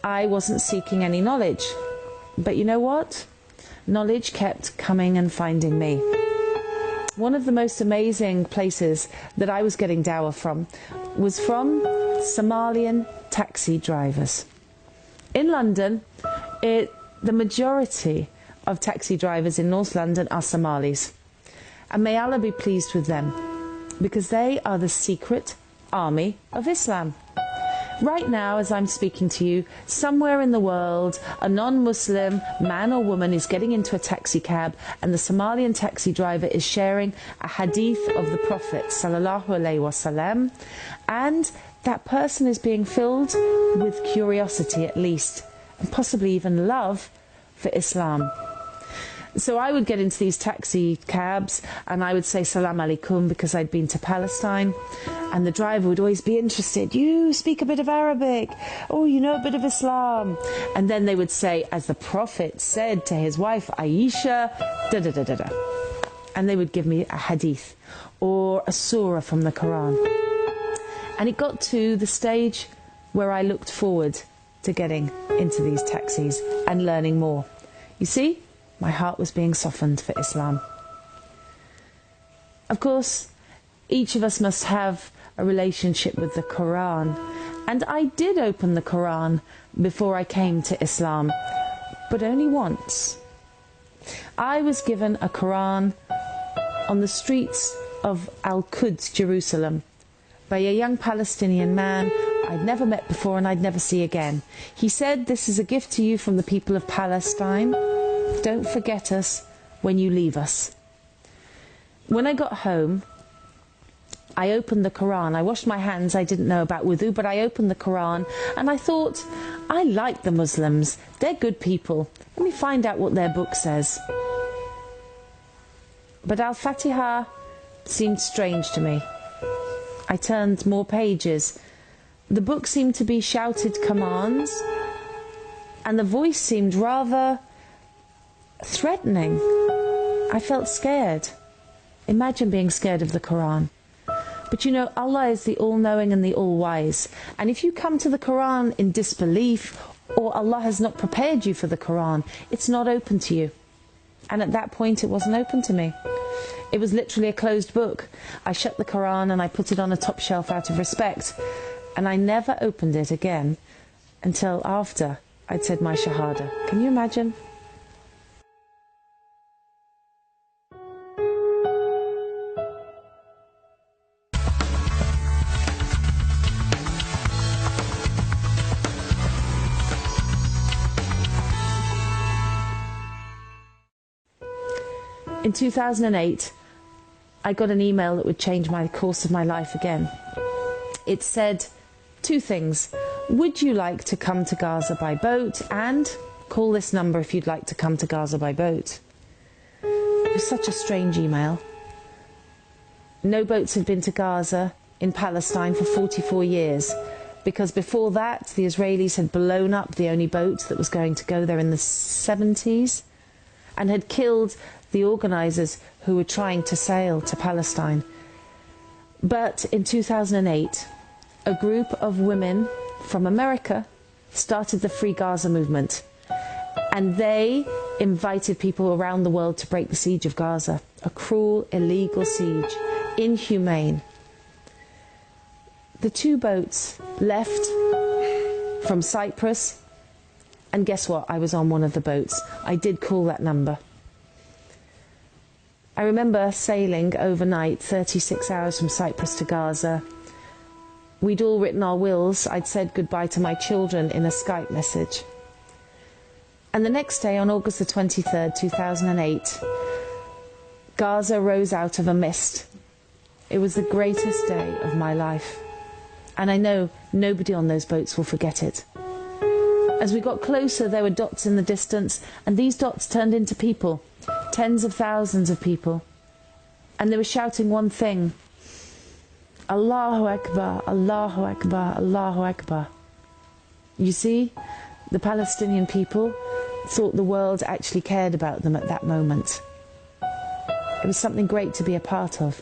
I wasn't seeking any knowledge. But you know what? Knowledge kept coming and finding me. One of the most amazing places that I was getting dawah from was from Somalian taxi drivers. In London, the majority of taxi drivers in North London are Somalis. And may Allah be pleased with them, because they are the secret army of Islam. Right now, as I'm speaking to you, somewhere in the world, a non-Muslim man or woman is getting into a taxi cab, and the Somalian taxi driver is sharing a hadith of the Prophet sallallahu alaihi wasallam, and that person is being filled with curiosity at least, and possibly even love for Islam. So I would get into these taxi cabs and I would say salam alaikum because I'd been to Palestine, and the driver would always be interested. You speak a bit of Arabic. Oh, you know a bit of Islam. And then they would say, as the Prophet said to his wife Aisha, da da da da da. And they would give me a hadith or a surah from the Quran. And it got to the stage where I looked forward to getting into these taxis and learning more. You see? My heart was being softened for Islam. Of course, each of us must have a relationship with the Quran. And I did open the Quran before I came to Islam, but only once. I was given a Quran on the streets of Al-Quds, Jerusalem, by a young Palestinian man I'd never met before and I'd never see again. He said, "This is a gift to you from the people of Palestine. Don't forget us when you leave us." When I got home, I opened the Quran. I washed my hands. I didn't know about wudu, but I opened the Quran and I thought, I like the Muslims. They're good people. Let me find out what their book says. But Al-Fatiha seemed strange to me. I turned more pages. The book seemed to be shouted commands, and the voice seemed rather threatening. I felt scared. Imagine being scared of the Quran. But you know, Allah is the all-knowing and the all-wise. And if you come to the Quran in disbelief, or Allah has not prepared you for the Quran, it's not open to you. And at that point, it wasn't open to me. It was literally a closed book. I shut the Quran and I put it on a top shelf out of respect. And I never opened it again until after I'd said my Shahada. Can you imagine? In 2008, I got an email that would change my course of my life again. It said two things. Would you like to come to Gaza by boat? And call this number if you'd like to come to Gaza by boat. It was such a strange email. No boats had been to Gaza in Palestine for 44 years, because before that the Israelis had blown up the only boat that was going to go there in the 70s and had killed the organisers who were trying to sail to Palestine. But in 2008, a group of women from America started the Free Gaza movement, and they invited people around the world to break the siege of Gaza. A cruel, illegal siege, inhumane. The two boats left from Cyprus, and guess what? I was on one of the boats. I did call that number. I remember sailing overnight, 36 hours from Cyprus to Gaza. We'd all written our wills. I'd said goodbye to my children in a Skype message. And the next day, on August the 23rd, 2008, Gaza rose out of a mist. It was the greatest day of my life. And I know nobody on those boats will forget it. As we got closer, there were dots in the distance, and these dots turned into people. Tens of thousands of people. And they were shouting one thing. Allahu Akbar, Allahu Akbar, Allahu Akbar. You see, the Palestinian people thought the world actually cared about them at that moment. It was something great to be a part of.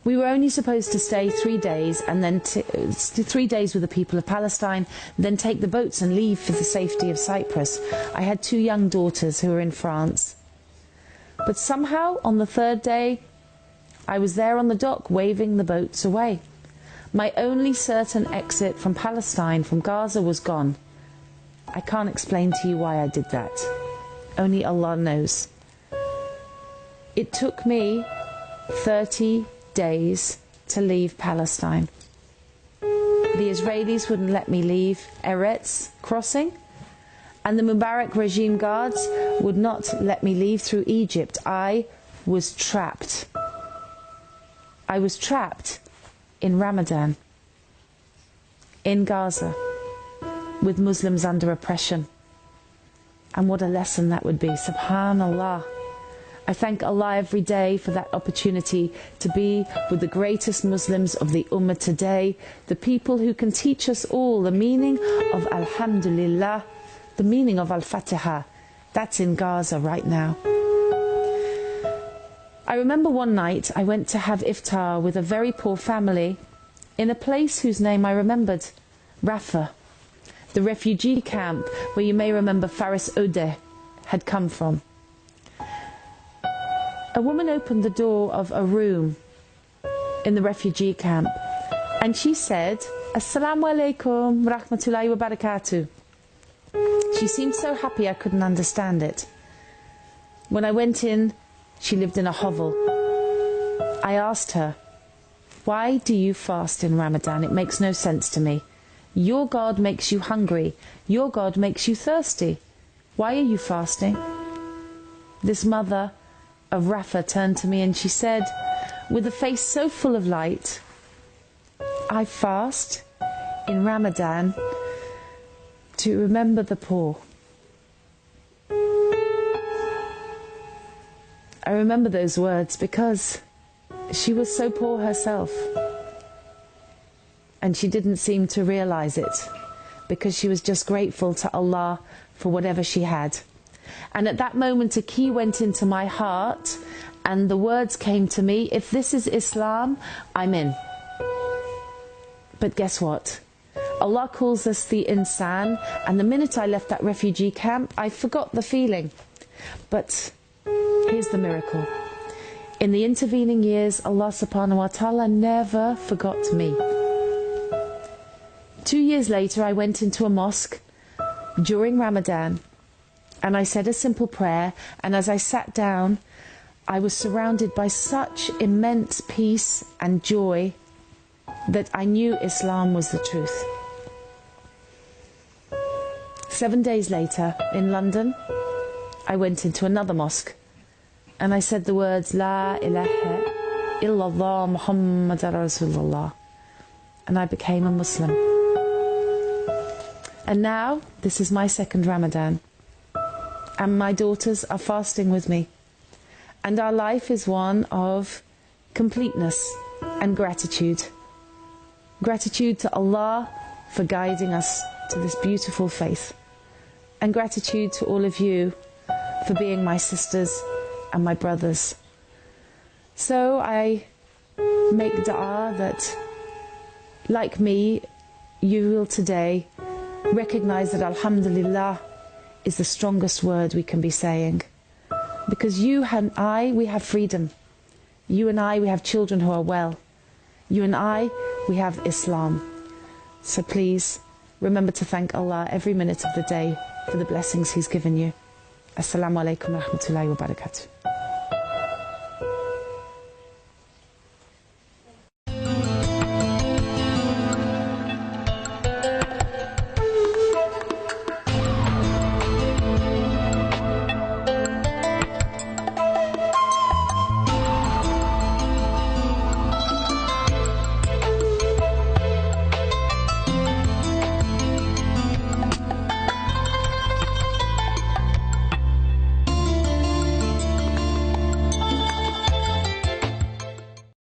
We were only supposed to stay 3 days, and then 3 days with the people of Palestine, then take the boats and leave for the safety of Cyprus. I had 2 young daughters who were in France. But somehow, on the 3rd day, I was there on the dock waving the boats away. My only certain exit from Palestine, from Gaza, was gone. I can't explain to you why I did that. Only Allah knows. It took me 30 days to leave Palestine. The Israelis wouldn't let me leave Eretz crossing, and the Mubarak regime guards would not let me leave through Egypt. I was trapped. I was trapped in Ramadan, in Gaza, with Muslims under oppression. And what a lesson that would be. Subhanallah. I thank Allah every day for that opportunity to be with the greatest Muslims of the Ummah today, the people who can teach us all the meaning of Alhamdulillah, the meaning of Al-Fatiha. That's in Gaza right now. I remember one night I went to have iftar with a very poor family in a place whose name I remembered, Rafah, the refugee camp where you may remember Faris Odeh had come from. A woman opened the door of a room in the refugee camp and she said, Assalamu alaikum rahmatullahi wa barakatuh. She seemed so happy I couldn't understand it. When I went in, she lived in a hovel. I asked her, why do you fast in Ramadan? It makes no sense to me. Your God makes you hungry. Your God makes you thirsty. Why are you fasting? This mother of Rafah turned to me and she said, with a face so full of light, I fast in Ramadan to remember the poor. I remember those words because she was so poor herself. And she didn't seem to realize it because she was just grateful to Allah for whatever she had. And at that moment a key went into my heart and the words came to me, if this is Islam, I'm in. But guess what? Allah calls us the insan, and the minute I left that refugee camp, I forgot the feeling. But here's the miracle. In the intervening years, Allah subhanahu wa ta'ala never forgot me. 2 years later, I went into a mosque during Ramadan and I said a simple prayer, and as I sat down, I was surrounded by such immense peace and joy that I knew Islam was the truth. 7 days later, in London, I went into another mosque and I said the words, La ilaha illallah Muhammad Rasulullah, and I became a Muslim. And now, this is my 2nd Ramadan, and my daughters are fasting with me, and our life is one of completeness and gratitude. Gratitude to Allah for guiding us to this beautiful faith, and gratitude to all of you for being my sisters and my brothers. So I make dua that, like me, you will today recognize that Alhamdulillah is the strongest word we can be saying. Because you and I, we have freedom. You and I, we have children who are well. You and I, we have Islam. So please, remember to thank Allah every minute of the day for the blessings He's given you. Assalamu alaikum wa rahmatullahi wa barakatuh.